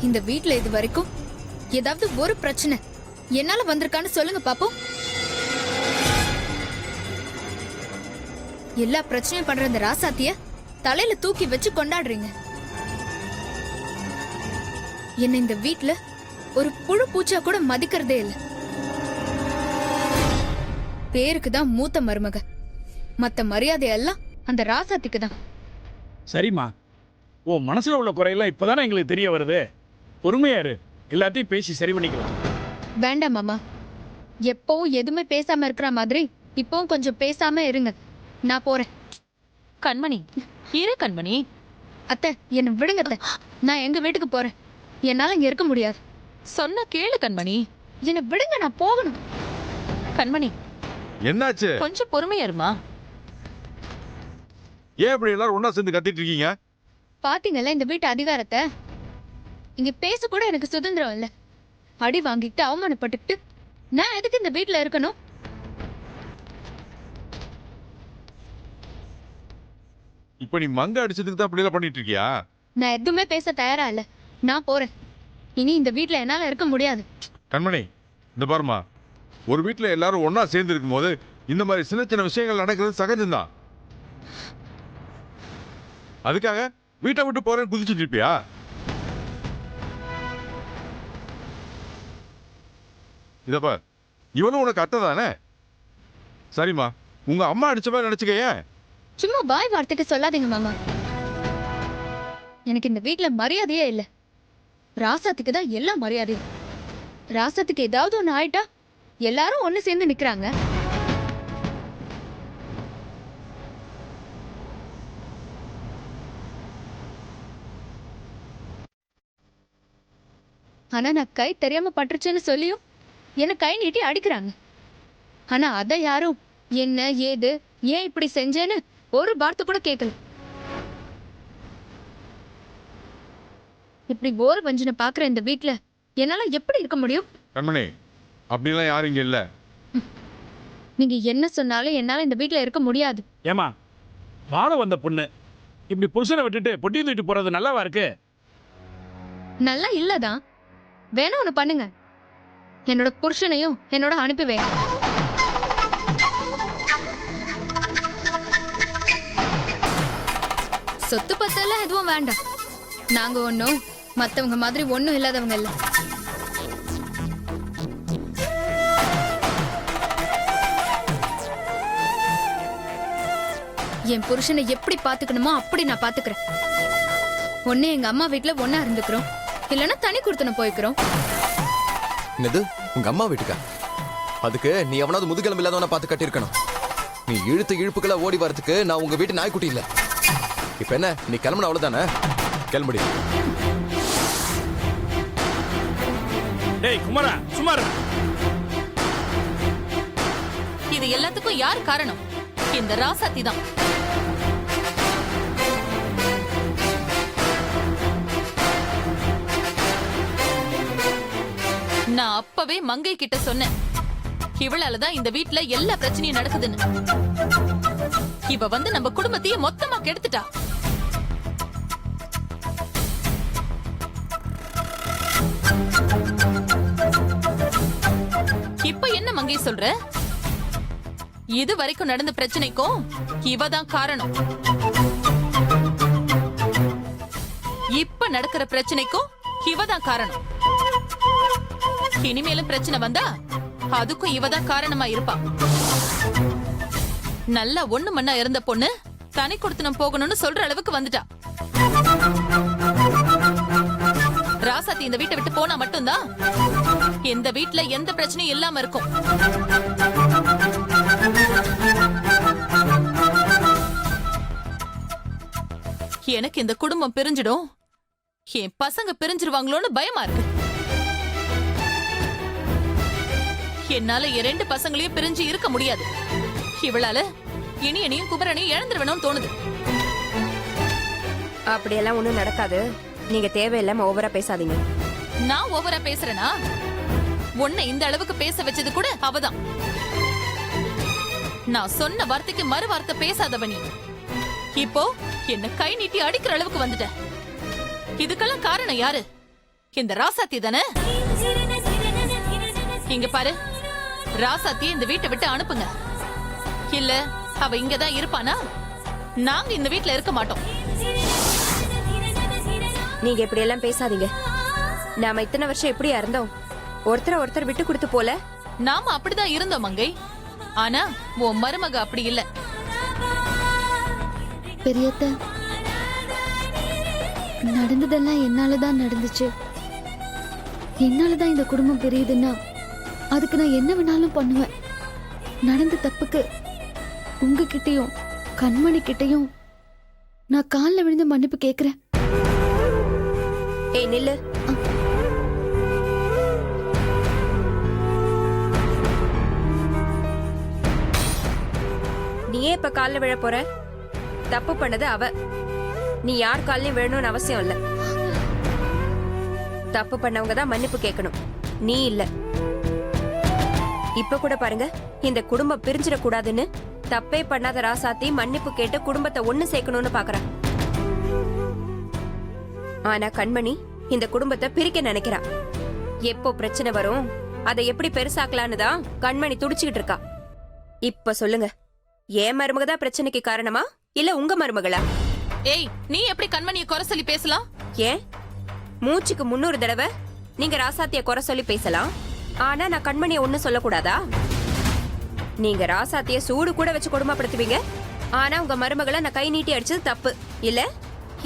இந்த வீட்ல இது வரைக்கும் ஏதாவது ஒரு பிரச்சனை என்னால வந்திருக்கான்னு சொல்லுங்க பாப்போம். எல்லா பிரச்சனையும் பண்ற இந்த ராசாத்திய தலையில தூக்கி வச்சு கொண்டாடுறீங்க. என்ன இந்த வீட்ல ஒரு புழு பூச்சா கூட மதிக்கிறதே இல்ல. பேருக்கு தான் மூத்த மருமக, மத்த மரியாதை எல்லாம் அந்த ராசாத்திக்கு தான். சரிம்மா, உன் மனசுல உள்ள குறையெல்லாம் இப்பதானே எங்களுக்கு தெரிய வருது. பொறுமையா இரு, எல்லாத்தையும் பேசி சரி பண்ணிக்கலாம். வேண்டாம் மாமா, எப்பவும் எதுவுமே பேசாம இருக்கிற மாதிரி இப்பவும் கொஞ்சம் பேசாம இருங்க. நான் போறேன். கண்மணி, இரு கண்மணி. அத்தை, என்ன விடுங்க அத்தை. நான் எங்க வீட்டுக்கு போறேன். என்னால இங்க இருக்க முடியாது. சொன்ன கேளு கண்மணி. என்ன விடுங்க, நான் போகணும். கண்மணி, என்னாச்சு? கொஞ்சம் பொறுமையா இருமா. ஏன் இப்படி எல்லாரும் ஒண்ணா சேர்ந்து கத்திட்டு இருக்கீங்க? பாத்தீங்கல்ல இந்த வீட்டு அதிகாரத்தை. இங்க பேச கூட எனக்கு சுதந்திரம் இல்ல. அடி வாங்கிட்டு அவமானப்பட்டுக்கிட்டு நான் எதுக்கு இந்த வீட்டுல இருக்கணும்? இப்ப நீ மங்க அடிச்சதுக்கு தான் அப்படி எல்லாம் பண்ணிட்டு இருக்கியா? நான் எதுவுமே பேச தயாரா இல்ல. நான் போறேன். இனி இந்த வீட்டுல என்னால இருக்க முடியாது. கண்மணி, இந்த பாருமா, ஒரு வீட்டுல எல்லாரும் ஒண்ணா சேர்ந்து இருக்கும் போது இந்த மாதிரி சின்ன சின்ன விஷயங்கள் நடக்கிறது சகஜம்தான். அதுக்காக வீட்டை விட்டு போறேன்னு குதிச்சுட்டு இருப்பியா? இதப்பா, இவனும் உனக்கு அத்தை தானே? சரிம்மா, உங்க அம்மா அடிச்ச மாதிரி நினைச்சுக்க. சும்மா பாய் வார்த்தைக்கு சொல்லாதீங்க மாமா. எனக்கு இந்த வீட்டுல மரியாதையே இல்ல. ராசாத்துக்கு தான் எல்லா மரியாதையும். ராசாத்துக்கு ஏதாவது ஒண்ணு ஆயிட்டா எல்லாரும் ஒண்ணு சேர்ந்து நிக்கிறாங்க. ஆனா நான் கை தெரியாம பட்டுருச்சுன்னு சொல்லியும் என்ன கை நீட்டி அடிக்கிறாங்க. ஆனா அத யாரும் என்ன ஏது ஏன் இப்படி செஞ்சேன்னு ஒரு வார்த்தை கூட கேட்கல. இப்படி ஓர வஞ்சனை பாக்குற இந்த வீட்டுல என்னால எப்படி இருக்க முடியும்? கண்மணி, அப்படிலாம் யாரும் இங்க இல்ல. நீங்க என்ன சொன்னாலும் என்னால இந்த வீட்டுல இருக்க முடியாது. ஏமா, வாழ வந்த பொண்ணு இப்படி புருஷனை விட்டுட்டு பொட்டி தூக்கிட்டு போறது நல்லாவா இருக்கு? நல்லா இல்லதான். வேணா ஒண்ணு பண்ணுங்க, என்னோட புருஷனையும் என்னோட அனுப்பி வைங்க. சொத்து பத்தெல்லாம் எதுவும் வேண்டாம். நாங்க ஒன்னும் மத்தவங்க மாதிரி ஒன்னும் இல்லாதவங்க இல்ல. என் புருஷனை எப்படி பாத்துக்கணுமோ அப்படி நான் பாத்துக்கிறேன். ஒண்ணு எங்க அம்மா வீட்டுல ஒன்னா இருந்துக்கிறோம், இல்லன்னா தனி கொடுத்தன போய்க்கிறோம். என்னது, உங்க அம்மா வீட்டுக்கா? அதுக்கு நீ எவனாவது முதுகெலும்பு இல்லாதவன பார்த்து கட்டியிருக்கணும். நீ இழுத்த இழுப்புக்களை ஓடி வரதுக்கு நான் உங்க வீட்டு நாய்க்குட்டி இல்ல. இப்ப என்ன, நீ கிளம்புன அவ்வளவுதானே? கிளம்புடி. டேய் குமாரா, சுமார். இது எல்லாத்துக்கும் யார் காரணம்? இந்த ராசாத்தி தான். நான் அப்பவே மங்கை கிட்ட சொன்னேன், இவளாலதான் இந்த வீட்டுல எல்லா பிரச்சனையும் நடக்குதுன்னு. இவ வந்து நம்ம குடும்பத்தையே மொத்தமா கெடுத்துட்டா. இப்ப என்ன மங்கை சொல்ற? இது வரைக்கும் நடந்த பிரச்சனைக்கும் இவதான் காரணம். இப்ப நடக்கிற பிரச்சனைக்கும் இவதான் காரணம். இனிமேலும் பிரச்சனை வந்தா அதுக்கும் இவதான் காரணமா இருப்பா. நல்லா ஒண்ணு மண்ணா இருந்த பொண்ணு தனி கொடுத்தனம் போகணும்னு சொல்ற அளவுக்கு வந்துட்டா. ராசாத்தி இந்த வீட்டை விட்டு போனா மட்டும்தான் இந்த வீட்டுல எந்த பிரச்சனையும் இல்லாம இருக்கும். எனக்கு இந்த குடும்பம் பிரிஞ்சிடும், என் பசங்க பிரிஞ்சிருவாங்களோன்னு பயமா இருக்கு. என்னால என் 2 பசங்களையும் பிரிஞ்சு இருக்க முடியாது. இவளால இனியனையும் குமரனையும் இழந்துருவேணும்னு தோணுது. அப்படியெல்லாம் ஒண்ணும் நடக்காது. நீங்க தேவையில்லாம ஓவரா பேசாதீங்க. நான் ஓவரா பேசுறேனா? உன்னை இந்த அளவுக்கு பேச வச்சது கூட அவதான். நான் சொன்ன வார்த்தைக்கு மறு வார்த்தை பேசாதவனி. இப்போ என்ன கை நீட்டி அடிக்கிற அளவுக்கு வந்துட்ட. இதுக்கெல்லாம் காரணம் யாரு? இந்த ராசாத்தி தானே? இங்க பாரு, ராசாத்தியை இந்த வீட்டை விட்டு அனுப்புங்க. இல்ல அவ இங்கதான் இருப்பானா? நாங்க இந்த வீட்ல இருக்க மாட்டோம். நீங்க இப்படி எல்லாம் பேசாதீங்க. நாம இத்தனை வருஷம் எப்படியா இருந்தோம்? ஒருத்தர் விட்டு கொடுத்து போல. நாம அப்படிதான் இருந்தோம் மங்கை. ஆனா உன் மருமக அப்படி இல்ல. பெரியத்த, நடந்ததெல்லாம் என்னாலதான் நடந்துச்சு. என்னாலதான் இந்த குடும்பம் பிரியுதுன்னா அதுக்கு நான் என்ன வேணாலும் பண்ணுவேன். நடந்த தப்புக்கு உங்ககிட்டயும் கண்மணி கிட்டயும் நான் காலில் விழுந்து மன்னிப்பு கேக்குறேன். ஏய் நில்லு. நீயே இப்ப கால்ல விழ போற? தப்பு பண்ணது அவ. நீ யார் கால்லயும் விழணும்னு அவசியம் இல்ல. தப்பு பண்ணவங்க தான் மன்னிப்பு கேட்கணும், நீ இல்ல. இப்ப கூட பாருங்க, இந்த குடும்பம் பிரிஞ்சிட கூடாதுன்னு தப்பே பண்ணாத ராசாத்தி மன்னிப்பு கேட்டு குடும்பத்தை ஒண்ணு சேர்க்கணும்னு பாக்குறா. ஆனா கண்மணி இந்த குடும்பத்தை பிரிக்க நினைக்கிறா. எப்போ பிரச்சனை வரும், அதை எப்படி பெருசாக்கலான்னு தான் கண்மணி துடிச்சுக்கிட்டு இருக்கா. இப்ப சொல்லுங்க, ஏன் மருமக தான் பிரச்சனைக்கு காரணமா இல்ல உங்க மருமகளா? ஏய், நீ எப்படி கண்மணியை குறை சொல்லி பேசலாம்? ஏன் மூச்சுக்கு 300 தடவை நீங்க ராசாத்திய குறை சொல்லி பேசலாம், ஆனா நான் கண்மணியை ஒண்ணு சொல்லக்கூடாதா? நீங்க ராசாத்திய சூடு கூட வச்சு கொடுமைப்படுத்துவீங்க, ஆனா உங்க மருமகளை நான் கை நீட்டி அடிச்சது தப்பு இல்ல.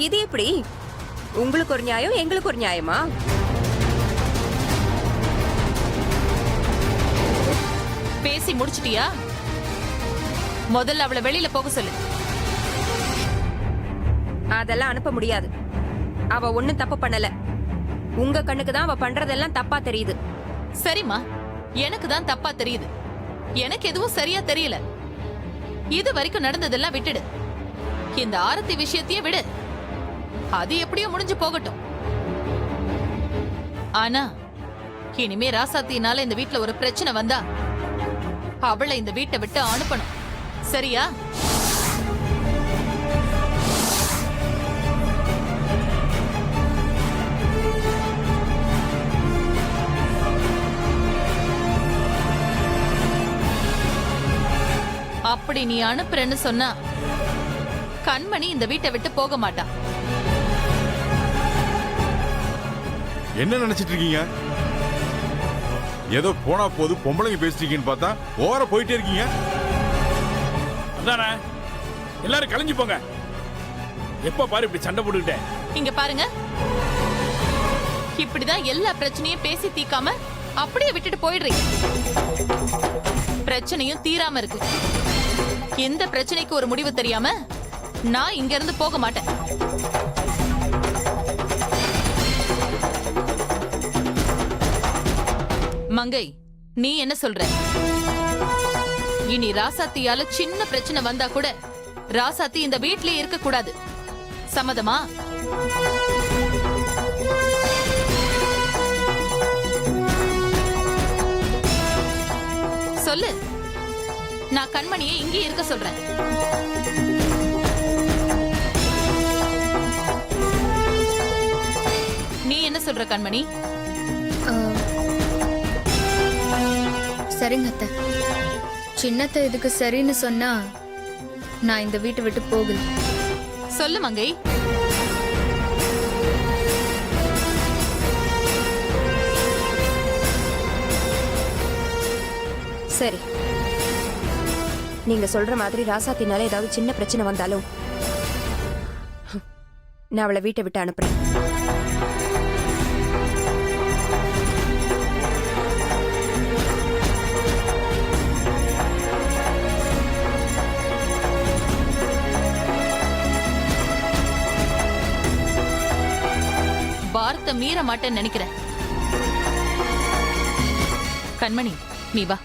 இது எப்படி? உங்களுக்கு ஒரு நியாயம், எங்களுக்கு ஒரு நியாயமா? பேசி முடிச்சிட்டியா? முதல்ல அவளை வெளியில போக சொல்லு. அதெல்லாம் அனுப்ப முடியாது. அவ ஒண்ணும் தப்பு பண்ணல. உங்க கண்ணுக்கு தான் அவ பண்றதெல்லாம் தப்பா தெரியுது. சரிம்மா, எனக்கு தான் தப்பா தெரியுது. எனக்கு எதுவும் சரியா தெரியல. இது வரைக்கும் நடந்ததெல்லாம் விட்டுடு. இந்த ஆரத்தி விஷயத்தையே விடு. அது எப்படியோ முடிஞ்சு போகட்டும். ஆனா இனிமே ராசாத்தினால இந்த வீட்ல ஒரு பிரச்சனை வந்தா அவளை இந்த வீட்டை விட்டு அனுப்பணும். சரியா? அப்படி நீ அனுப்புறேன்னு சொன்னா கண்மணி இந்த வீட்டை விட்டு போக மாட்டா. என்ன நினைச்சிட்டு இருக்கீங்க? ஏதோ போனா போது பொம்பளைங்க பேசிட்டீங்கன்னு பார்த்தா ஓவரா போயிட்டே இருக்கீங்க. அதானே, எல்லாரும் கலைஞ்சு போங்க. எப்ப பாரு இப்படி சண்டை போட்டுக்கிட்டே. இங்க பாருங்க, இப்படிதான் எல்லா பிரச்சனையும் பேசி தீக்காம அப்படியே விட்டுட்டு போயிடுறீங்க. பிரச்சனையும் தீராம இருக்கு. எந்த பிரச்சனைக்கு ஒரு முடிவு தெரியாம நான் இங்க இருந்து போக மாட்டேன். மங்கை, நீ என்ன சொல்ற? இனி ராசாத்தியால சின்ன பிரச்சனை வந்தா கூட ராசாத்தி இந்த வீட்லயே இருக்க கூடாது. சம்மதமா? சொல்லு. நான் கண்மணியை இங்கே இருக்க சொல்றேன். நீ என்ன சொல்ற கண்மணி? சரிங்க அத்தை. சின்னத்தை இதுக்கு சரின்னு சொன்னா நான் இந்த வீட்டை விட்டு போகல. சொல்லு மங்கை. சரி, நீங்க சொல்ற மாதிரி ராசாத்தினால ஏதாவது சின்ன பிரச்சனை வந்தாலும் நான் அவளை வீட்டை விட்டு அனுப்புறேன். வார்த்தை மீற மாட்டேன்னு நினைக்கிறேன். கண்மணி, நீ வா.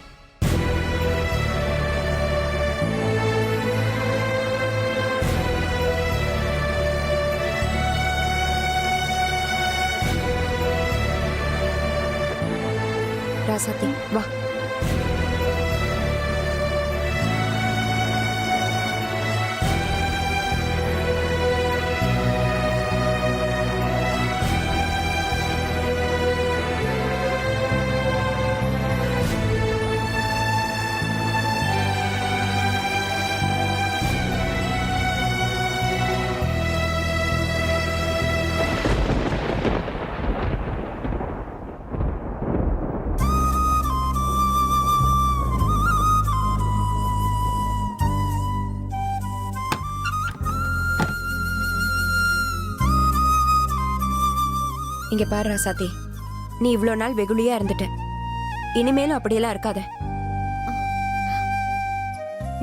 ராசாத்தி வா. இங்க பாரு ராசாத்தி, நீ இவ்ளோ நாள் வெகுளியா இருந்துட்ட. இனிமேலும் அப்படியெல்லாம் இருக்காத.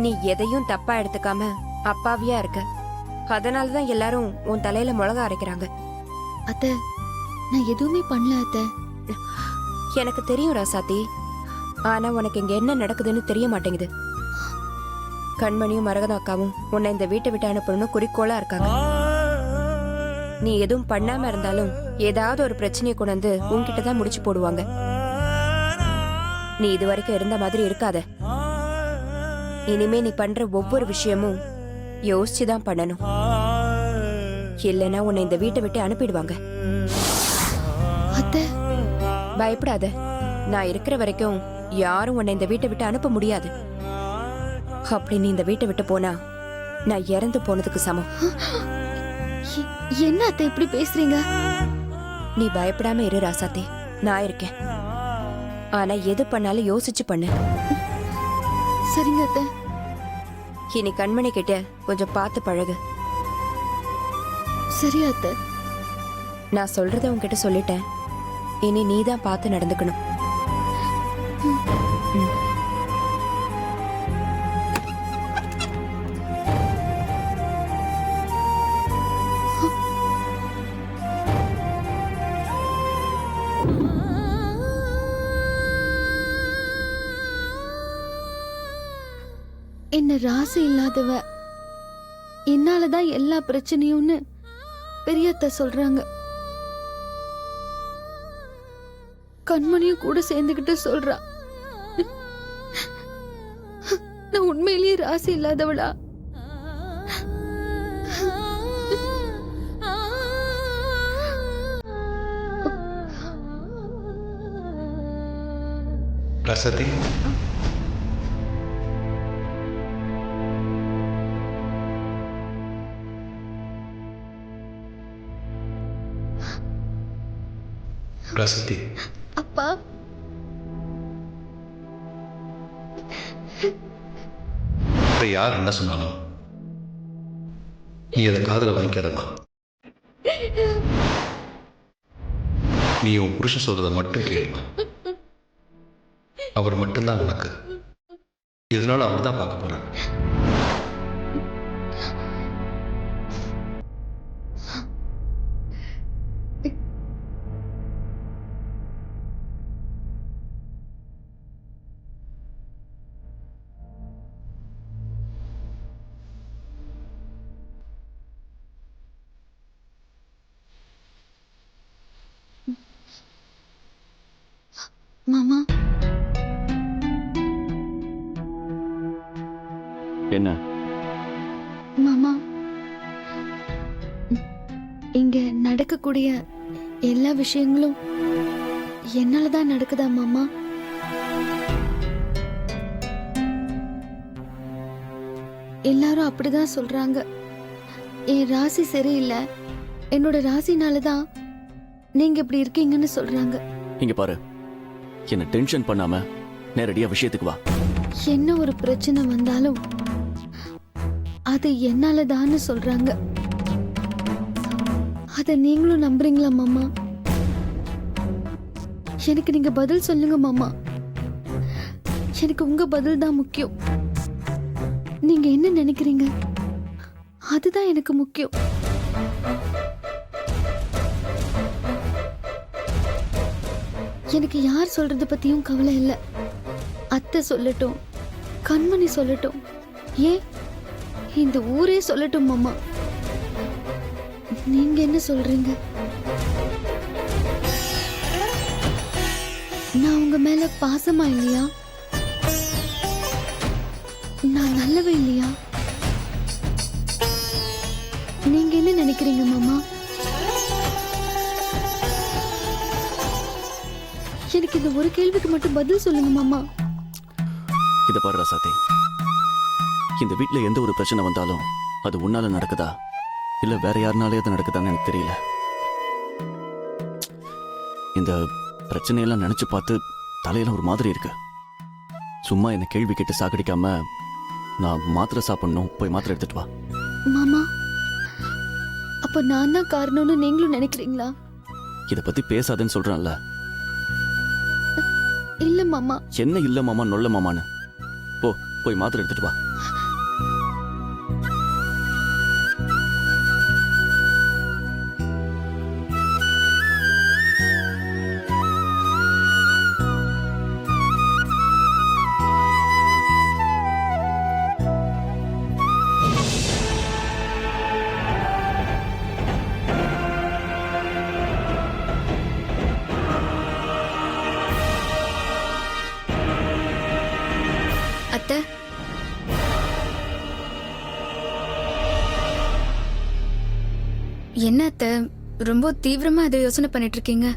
நீ எதையும் தப்பா எடுத்துக்காம அப்பாவியா இருக்க. அதனாலதான் எல்லாரும் உன் தலையில மிளகா அரைக்கிறாங்க. அத்தை, நான் எதுவுமே பண்ணல அத்தை. எனக்கு தெரியும் ராசாத்தி, ஆனா உனக்கு இங்க என்ன நடக்குதுன்னு தெரிய மாட்டேங்குது. கண்மணியும் மரகத அக்காவும் உன்னை இந்த வீட்டை விட்டு அனுப்பணும்னு குறிக்கோளா இருக்காங்க. நீ எதுவும் பண்ணாம இருந்தாலும் ஏதாவது ஒரு பிரச்சனையை கொண்டு வந்து உன்கிட்ட தான் முடிச்சு போடுவாங்க. நீ இது வரைக்கும் இருந்த மாதிரி இருக்காத. இனிமே நீ பண்ற ஒவ்வொரு விஷயமும் யோசிச்சுதான் பண்ணணும். இல்லைன்னா உன்னை இந்த வீட்டை விட்டு அனுப்பிடுவாங்க. அத்தை, பயப்படாத. நான் இருக்கிற வரைக்கும் யாரும் உன்னை இந்த வீட்டை விட்டு அனுப்ப முடியாது. அப்படி நீ இந்த வீட்டை விட்டு போனா நான் இறந்து போனதுக்கு சமம். என்ன அத்தை இப்படி பேசுறீங்க? நீ பயப்படாம இரு ராசாத்தி, நான் இருக்கேன். ஆனா எது பண்ணாலும் யோசிச்சு பண்ணு. சரிங்க அத்தை. இனி கண்மணி கிட்ட கொஞ்சம் பார்த்து பழகு. சரி அத்தை. நான் சொல்றத உன்கிட்ட சொல்லிட்டேன். இனி நீ தான் பார்த்து நடந்துக்கணும். ம். என்ன ராசி இல்லாதவ, என்னாலதான் எல்லா பிரச்சனையும்னு பெரியத்த சொல்றாங்க. கண்மணியும் கூட சேர்ந்துகிட்டு சொல்றா. நான் உண்மையிலேயே ராசி இல்லாதவளா? ராசாத்தி, ராசாத்தி, அப்பா, இப்ப யார் என்ன சொன்னாலும் நீ அதை காதுல வாங்கிக்காதம்மா. நீ உன் புருஷன் சொல்றதை மட்டும் கேளுமா. அவர் மட்டும்தான் உனக்கு. இதனால அவர் தான் பார்க்க போறாங்க. மாமா, என்ன மாமா, இங்க நடக்கக்கூடிய எல்லா விஷயங்களும் என்னாலதான் நடக்குதா மாமா? எல்லாரும் அப்படிதான் சொல்றாங்க. என் ராசி சரியில்லை, என்னோட ராசினாலதான் நீங்க இப்படி இருக்கீங்கன்னு சொல்றாங்க. இங்க பாரு, என்ன டென்ஷன் பண்ணாம நேரடியா விஷயத்துக்கு வா. என்ன ஒரு பிரச்சனை வந்தாலும் அது என்னாலதான்னு சொல்றாங்க. அத நீங்களும் நம்புறீங்களா மாமா? எனக்கு நீங்க பதில் சொல்லுங்க மாமா. எனக்கு உங்க பதில் தான் முக்கியம். நீங்க என்ன நினைக்கிறீங்க அதுதான் எனக்கு முக்கியம். எனக்கு யார் சொல்றத பத்தியும் கவலை இல்லை. அத்தை சொல்லட்டும், கண்மணி சொல்லட்டும், ஏன் இந்த ஊரே சொல்லட்டும் மாமா. நீங்க என்ன சொல்றீங்க? நான் உங்க மேல பாசமா இல்லையா? நான் நல்லவ இல்லையா? நீங்க என்ன நினைக்கிறீங்க மாமா? எனக்கு இந்த ஒரு கேள்விக்கு மட்டும் பதில் சொல்லுங்க மாமா. இத பாரு ராசாத்தி, இந்த வீட்ல எந்த ஒரு பிரச்சனை வந்தாலும் அது உன்னால நடக்குதா இல்ல வேற யாருனாலே அது நடக்குதான்னு எனக்கு தெரியல. இந்த பிரச்சனையெல்லாம் நினைச்சு பார்த்து தலையில ஒரு மாதிரி இருக்கு. சும்மா என்ன கேள்வி கேட்டு சாகடிக்காம நான் மாத்திரை சாப்பிடணும், போய் மாத்திரை எடுத்துட்டு வா. மாமா, அப்ப நான் தான் காரணம்னு நீங்களும் நினைக்கிறீங்களா? இத பத்தி பேசாதேன்னு சொல்றேன்ல. இல்ல மாமா. என்ன இல்ல மாமா நொல்ல மாமான்னு? போய் மாத்திரை எடுத்துட்டு வா. அத்தை, என்ன அத்தை ரொம்ப தீவிரமா அதை யோசனை பண்ணிட்டு இருக்கீங்க?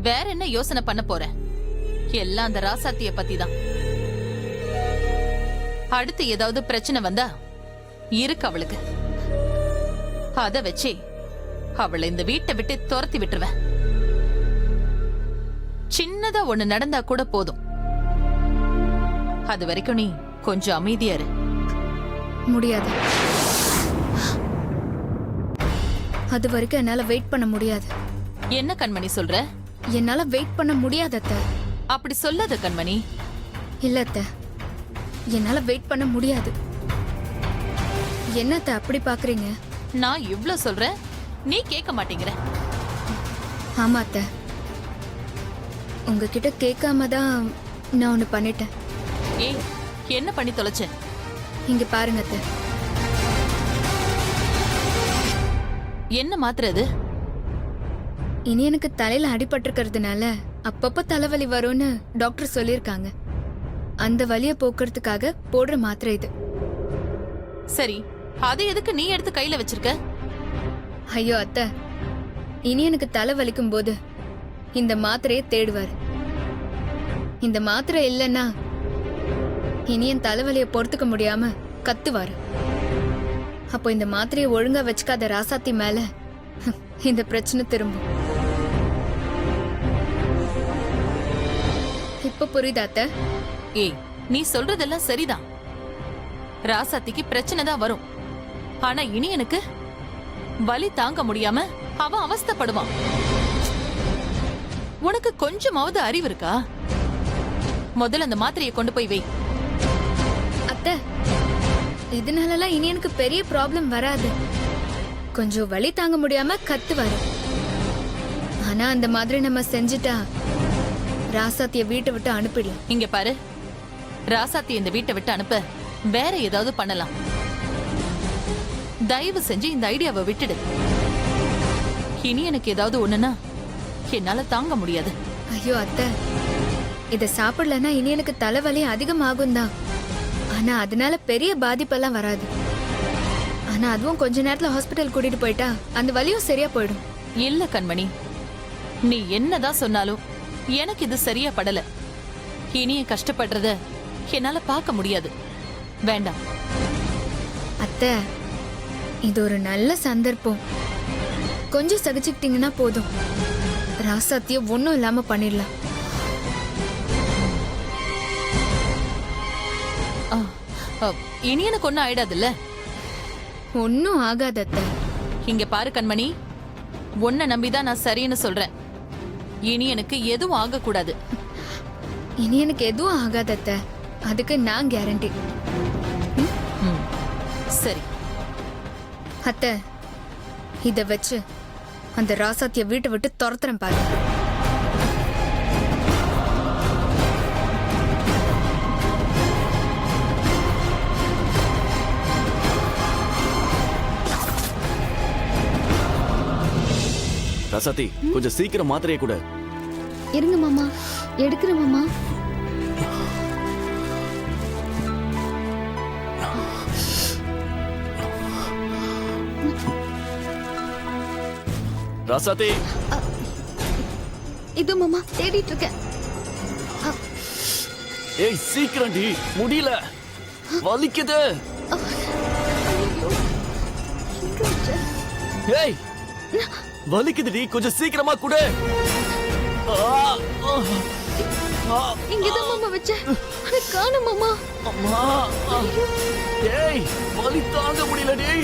வேற என்ன யோசனை பண்ண போறேன்? எல்லாம் அந்த ராசாத்திய பத்தி தான். அடுத்து ஏதாவது பிரச்சனை வந்தா இருக்கு அவளுக்கு. அத வச்சு அவளை இந்த வீட்டை விட்டு துரத்தி விட்டுருவேன். சின்னதா ஒண்ணு நடந்தா கூட போதும். அது வரைக்கும் நீ கொஞ்சம் அமைதியா இரு. முடியாது. அது வரைக்கும் என்னால வெயிட் பண்ண முடியாது. என்ன கண்மணி சொல்ற? என்னால வெயிட் பண்ண முடியாது அத்தை. அப்படி சொல்லாத கண்மணி. இல்ல அத்தை, என்னால வெயிட் பண்ண முடியாது. என்ன அத்தை அப்படி பாக்குறீங்க? நான் இவ்ளோ சொல்றேன், நீ கேட்க மாட்டேங்கிற. ஆமா அத்தை, உங்ககிட்ட கேட்காம தான் நான் ஒண்ணு பண்ணிட்டேன். ஏய், என்ன பண்ணி தொலைச்ச? இங்க பாருங்க அத்தை. என்ன மாத்துறது? இனி எனக்கு தலையில அடிபட்டிருக்கிறதுனால அப்பப்ப தலைவலி வரும்னு டாக்டர் சொல்லியிருக்காங்க. அந்த வலியை போக்குறதுக்காக போடுற மாத்திரை இது. சரி, அதை எதுக்கு நீ எடுத்து கையில வச்சிருக்க? ஐயோ அத்தை, இனி எனக்கு தலை வலிக்கும் போது இந்த மாத்திரையை தேடுவாரு. இந்த மாத்திரை இல்லைன்னா இனி என் தலைவலியை பொறுத்துக்க முடியாம கத்துவாரு. அப்போ இந்த மாத்திரையை ஒழுங்கா வச்சுக்காத ராசாத்தி மேல இந்த பிரச்சனை திரும்பும். இப்ப புரியுதா அத்தை? ஏய், நீ சொல்றதெல்லாம் சரிதான். ராசாத்திக்கு பிரச்சனை தான் வரும். ஆனா இனி எனக்கு வலி தாங்க முடியாம அவன் அவஸ்தைப்படுவான். உனக்கு கொஞ்சமாவது அறிவு இருக்கா? முதல்ல அந்த மாத்திரையை கொண்டு போய் வை. அத்தை, இதனாலலாம் இனி எனக்கு பெரிய ப்ராப்ளம் வராது. கொஞ்சம் வலி தாங்க முடியாம கத்துவாரு. ஆனா அந்த மாதிரி நம்ம செஞ்சுட்டா ராசாத்திய வீட்டை விட்டு அனுப்பிடலாம். இங்க பாரு, ராசாத்தி இந்த வீட்டை விட்டு அனுப்ப வேற ஏதாவது பண்ணலாம். தயவு செஞ்சு இந்த ஐடியாவை விட்டுடு. இனி எனக்கு ஏதாவது ஒண்ணுன்னா என்னால தாங்க முடியாது. ஐயோ அத்தை, இத சாப்பிடலன்னா இனி எனக்கு தலைவலி அதிகமாகும் தான். ஆனா அதனால பெரிய பாதிப்பெல்லாம் வராது. ஆனா அதுவும் கொஞ்ச நேரத்துல ஹாஸ்பிட்டல் கூட்டிட்டு போயிட்டா அந்த வலியும் சரியா போயிடும். இல்ல கண்மணி, நீ என்னதான் சொன்னாலும் எனக்கு இது சரியா படல. இனிய கஷ்டப்படுறத என்னால பார்க்க முடியாது. வேண்டாம். அத்தை, இது ஒரு நல்ல சந்தர்ப்பம். கொஞ்சம் சகிச்சுக்கிட்டீங்கன்னா போதும். ராசாத்திய ஒன்னும் இல்லாம பண்ணிடலாம். இனியனுக்கு ஒன்னும் ஆயிடாதுல்ல? ஒன்னும் ஆகாது அத்தை. இங்க பாரு கண்மணி, உன்னை நம்பிதான் நான் சரின்னு சொல்றேன். இனி எனக்கு எதுவும் ஆகக்கூடாது. இனி எனக்கு எதுவும் ஆகாது அத்தை. அதுக்கு நான் கேரண்டி. சரி அத்தை, இத வச்சு அந்த ராசாத்திய வீட்டை விட்டு துரத்துறேன் பாரு. ரசாத்தி, கொஞ்சம் சீக்கிரம் மாத்திரையை கூட. இருங்க மாமா, எடுக்கிறேன் மாமா. ராசாத்தி, இது மாமா தேடிட்டு இருக்கேன். ஏய் சீக்கிரம் டி, முடியல, வலிக்குது. ஏய் வலிக்குதுடி, கொஞ்சம் சீக்கிரமா குடு. இங்கதான் மாமா வச்சேன், காணும் மாமா. அம்மா, ஏய் வலி தாங்க முடியல டி.